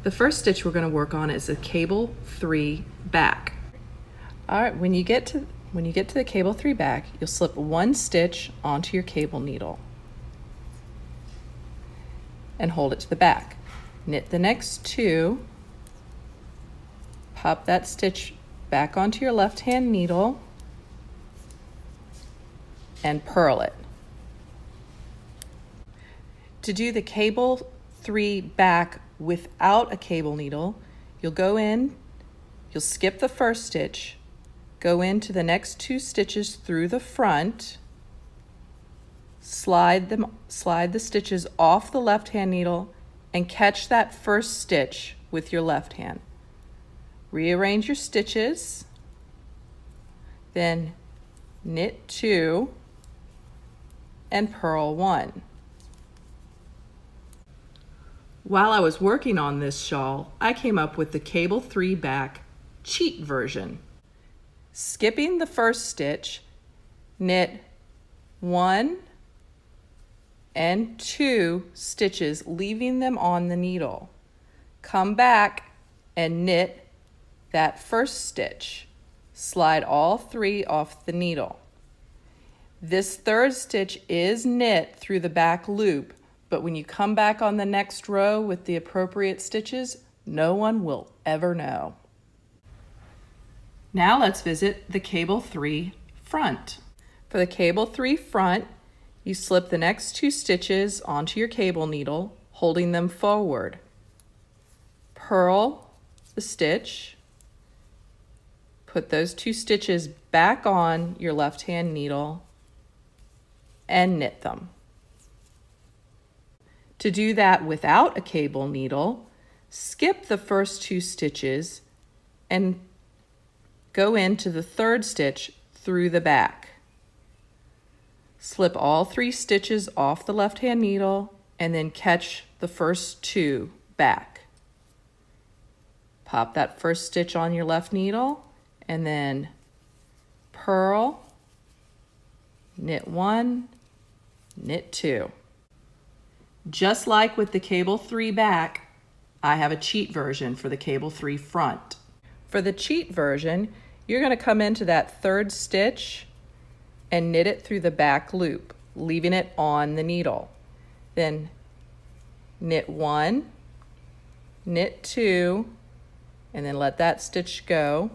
The first stitch we're going to work on is a cable 3 back. All right, when you get to the cable 3 back, you'll slip one stitch onto your cable needle and hold it to the back. Knit the next 2, pop that stitch back onto your left hand needle and purl it. To do the cable 3 back without a cable needle, you'll skip the first stitch, go into the next 2 stitches through the front, slide the stitches off the left hand needle and catch that first stitch with your left hand. Rearrange your stitches, then knit 2 and purl 1. While I was working on this shawl, I came up with the cable 3 back cheat version. Skipping the first stitch, knit 1 and 2 stitches, leaving them on the needle. Come back and knit that first stitch. Slide all 3 off the needle. This third stitch is knit through the back loop, but when you come back on the next row with the appropriate stitches, no one will ever know. Now let's visit the cable 3 front. For the cable 3 front, you slip the next 2 stitches onto your cable needle, holding them forward. Purl the stitch, put those 2 stitches back on your left hand needle and knit them. To do that without a cable needle, skip the first 2 stitches and go into the third stitch through the back. Slip all 3 stitches off the left hand needle and then catch the first 2 back. Pop that first stitch on your left needle and then purl, knit 1, knit 2. Just like with the cable 3 back, I have a cheat version for the cable 3 front. For the cheat version, you're going to come into that third stitch and knit it through the back loop, leaving it on the needle. Then knit 1, knit 2, and then let that stitch go.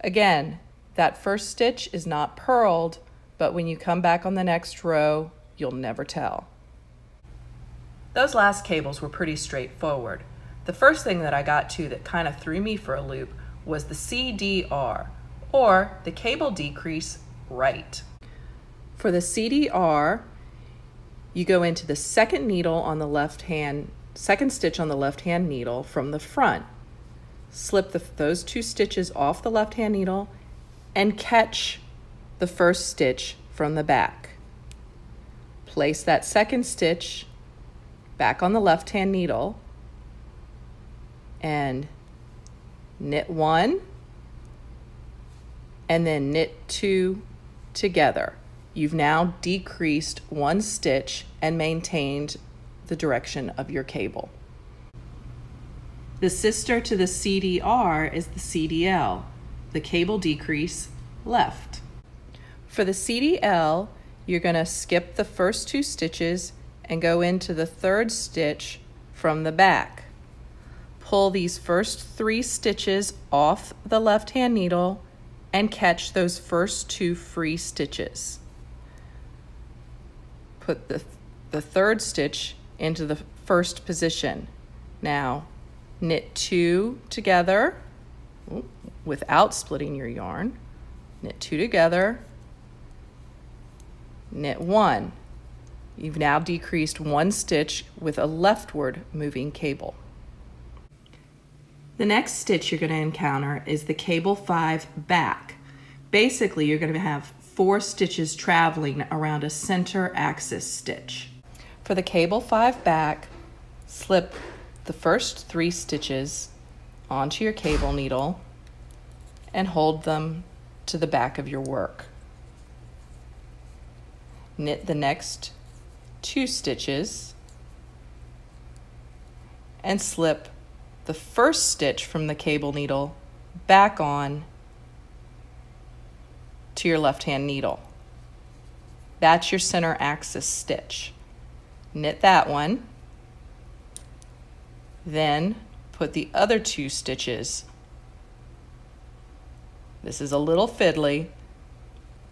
Again, that first stitch is not purled, but when you come back on the next row, you'll never tell. Those last cables were pretty straightforward. The first thing that I got to that kind of threw me for a loop was the CDR, or the cable decrease right. For the CDR, you go into the second stitch on the left hand needle from the front. Slip those 2 stitches off the left hand needle and catch the first stitch from the back. Place that second stitch back on the left hand needle and knit 1 and then knit 2 together. You've now decreased 1 stitch and maintained the direction of your cable. The sister to the CDR is the CDL, the cable decrease left. For the CDL, you're going to skip the first 2 stitches and go into the third stitch from the back. Pull these first 3 stitches off the left hand needle and catch those first 2 free stitches. Put the third stitch into the first position. Now knit 2 together without splitting your yarn. Knit 2 together, knit 1. You've now decreased 1 stitch with a leftward moving cable. The next stitch you're going to encounter is the cable 5 back. Basically, you're going to have 4 stitches traveling around a center axis stitch. For the cable 5 back, slip the first 3 stitches onto your cable needle and hold them to the back of your work. Knit the next 2 stitches and slip the first stitch from the cable needle back on to your left-hand needle. That's your center axis stitch. Knit that one, then put the other 2 stitches, this is a little fiddly,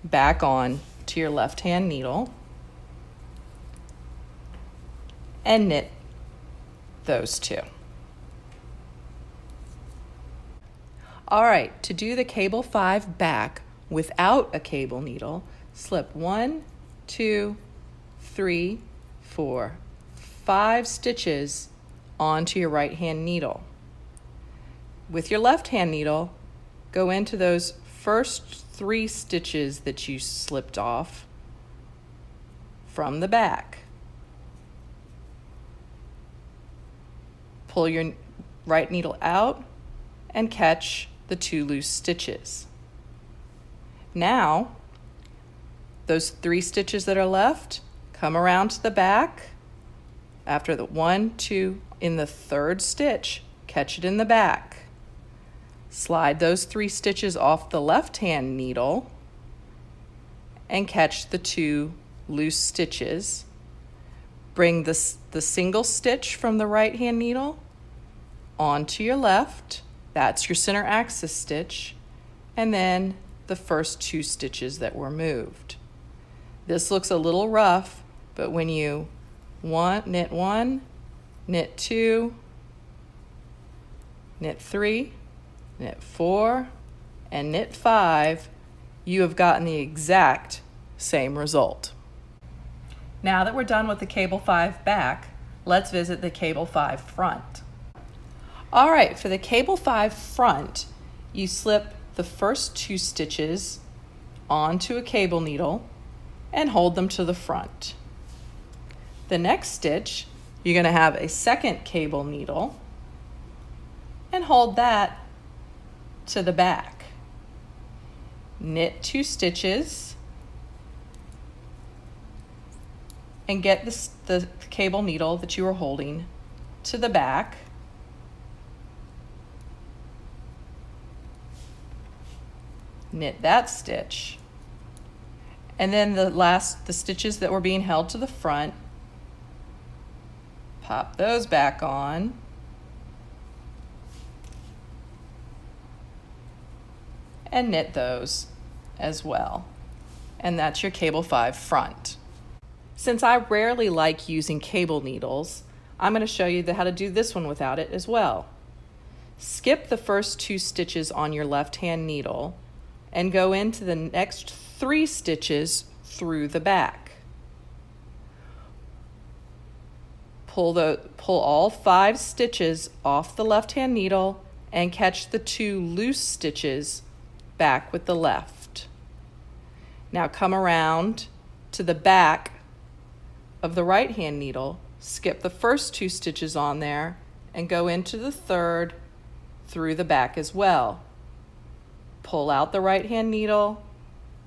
back on to your left-hand needle and knit those 2. All right, to do the cable 5 back without a cable needle, slip 1, 2, 3, 4, 5 stitches onto your right-hand needle. With your left-hand needle, go into those first 3 stitches that you slipped off from the back. Pull your right needle out and catch the 2 loose stitches. Now, those 3 stitches that are left, come around to the back. After the 1, 2, in the 3rd stitch, catch it in the back. Slide those 3 stitches off the left-hand needle and catch the 2 loose stitches. Bring the single stitch from the right-hand needle onto your left. That's your center axis stitch. And then the first 2 stitches that were moved. This looks a little rough, but when you knit 1, knit 2, knit 3, knit 4, and knit 5, you have gotten the exact same result. Now that we're done with the cable 5 back, let's visit the cable 5 front. All right, for the cable 5 front, you slip the first 2 stitches onto a cable needle and hold them to the front. The next stitch, you're going to have a second cable needle and hold that to the back. Knit 2 stitches and get the cable needle that you were holding to the back. Knit that stitch, and then the stitches that were being held to the front, pop those back on, and knit those as well. And that's your cable 5 front. Since I rarely like using cable needles, I'm going to show you how to do this one without it as well. Skip the first 2 stitches on your left-hand needle and go into the next 3 stitches through the back. Pull all 5 stitches off the left-hand needle and catch the 2 loose stitches back with the left. Now come around to the back of the right-hand needle, skip the first 2 stitches on there and go into the 3rd through the back as well. Pull out the right-hand needle,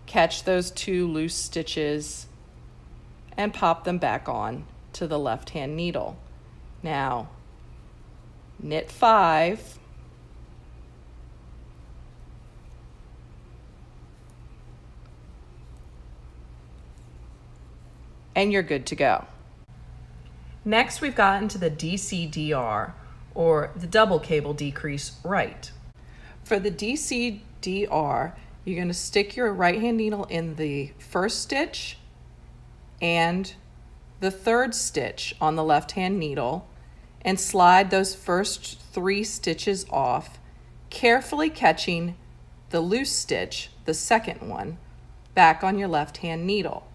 catch those 2 loose stitches, and pop them back on to the left-hand needle. Now, knit 5, and you're good to go. Next, we've gotten to the DCDR, or the double cable decrease right. For the DCDR, you're going to stick your right-hand needle in the first stitch and the 3rd stitch on the left-hand needle and slide those first 3 stitches off, carefully catching the loose stitch, the second one, back on your left-hand needle.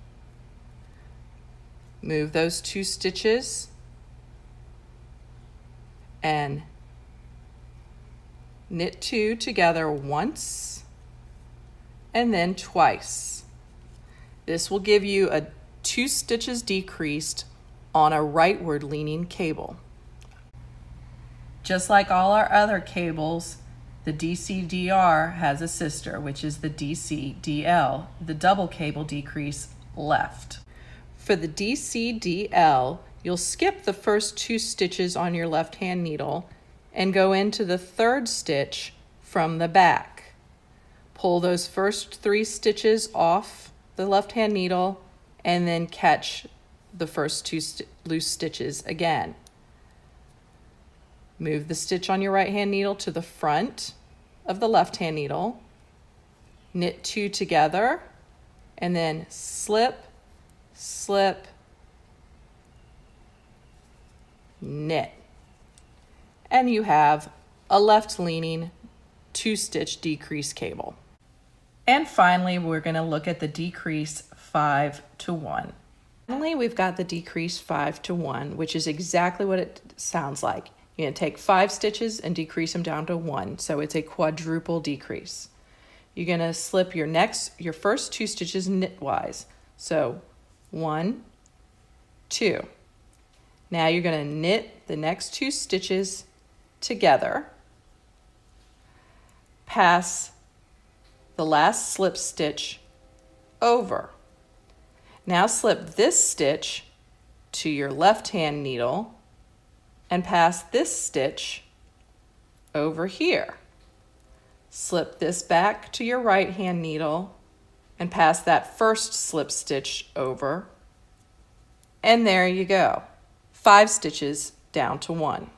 Move those 2 stitches and knit 2 together once and then twice. This will give you a 2 stitches decreased on a rightward leaning cable. Just like all our other cables, the DCDR has a sister, which is the DCDL, the double cable decrease left. For the DCDL, you'll skip the first 2 stitches on your left-hand needle and go into the third stitch from the back. Pull those first 3 stitches off the left hand needle and then catch the first 2 loose stitches again. Move the stitch on your right hand needle to the front of the left hand needle, knit 2 together, and then slip, slip, knit. And you have a left leaning 2-stitch decrease cable. And finally, we're going to look at the decrease 5 to 1. Finally, we've got the decrease 5 to 1, which is exactly what it sounds like. You're going to take 5 stitches and decrease them down to 1, so it's a quadruple decrease. You're going to slip your first 2 stitches knitwise. So 1, 2. Now you're going to knit the next 2 stitches together, pass the last slip stitch over. Now slip this stitch to your left hand needle and pass this stitch over here. Slip this back to your right hand needle and pass that first slip stitch over. And there you go. 5 stitches down to 1.